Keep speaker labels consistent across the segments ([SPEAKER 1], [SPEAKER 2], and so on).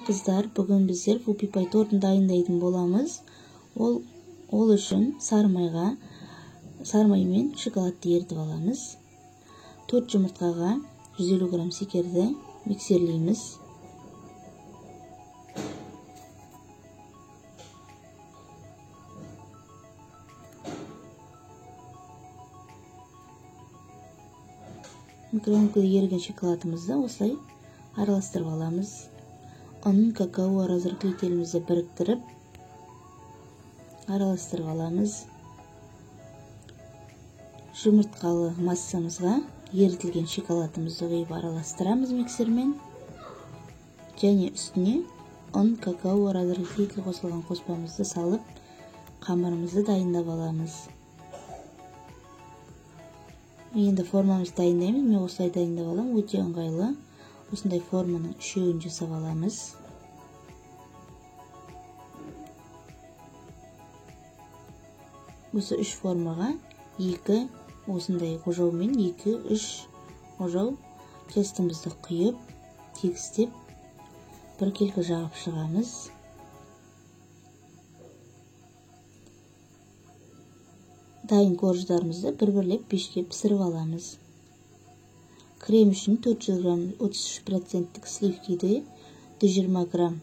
[SPEAKER 1] Kızlar, bugün bizler Whoopie Pie tortunu dayındayдын боламыз. Ол үшін сары май мен шоколадты ерітіп аламыз. 4 жұмыртқаға 150 грамм шекерді миксерлейміз. Микроволновкада еріген шоколадымызды осылай араластырып аламыз. Onun kakao разрыхлителімізді біріктіріп араластырып аламыз. Жұмыртқалы массамызға ерітілген шоколадымызды құйып араластырамыз миксермен. Және үстіне какао разрыхлитель қосылған қоспамызды салып, қамырымызды дайындап аламыз. Енді формамызды дайындаймыз. Мен осылай дайындап алам, өте ыңғайлы. Осындай форманың үшеуін жасап аламыз. Осы үш формаға екі осындай ожаумен 2-3 ожау тестімізді құйып, тегістеп, біркелкі жағып шығамыз. Дайын корждарымызды бір-бірлеп пешке пісіріп аламыз. Крем үшін 400 грамм 33% сливкиді 120 грамм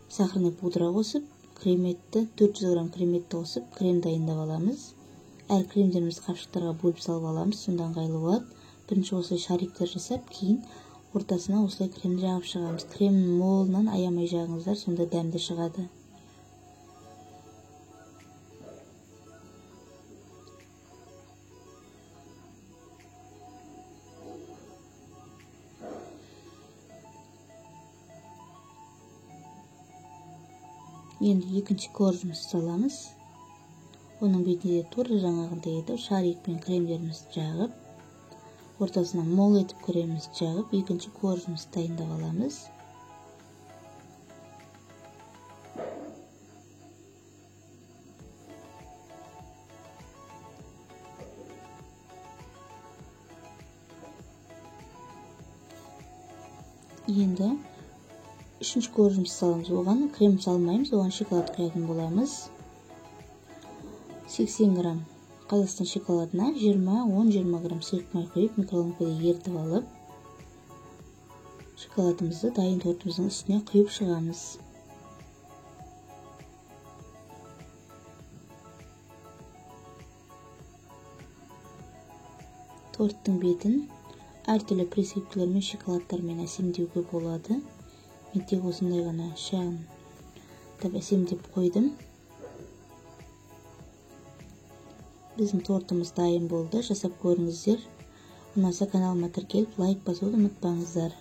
[SPEAKER 1] сахарный пудра қосып, 400 грамм креметті қосып, крем дайындап аламыз. Әр кремдерімізді қапшықтарға бөліп салып аламыз, сонда ыңғайлы болады. Бірінші осылай шариктер жасап, кейін ортасына осылай кремді жағып шығамыз. Кремнің молынан аямай жағыңыздар, сонда дәмді шығады. Енді екінші коржымызды саламыз. Оның бетінде тура жаңағындай етіп, шарик пен кремдерімізді жағып, ортасына мол етіп кремімізді жағып, екінші коржымызды дайындап аламыз. Енді үшінші коржымызды саламыз. Оған крем салмаймыз, оған шоколад құятын боламыз. 80 грамм Қазақстан шоколадына 10-20 грамм сұйық май құйып, микроволновкада ерітіп алып, шоколадымызды дайын тортымыздың үстіне құйып шығамыз. Торттың бетін әртүрлі присыпкалар мен шоколадтармен әсемдеуге болады. Мен тек осындай ғана шағын әсемдеп қойдым. Біздің тортымыз дайын болды. Жасап көріңіздер. Ұнаса каналыма тіркеліп, лайк басуды ұмытпаңыздар.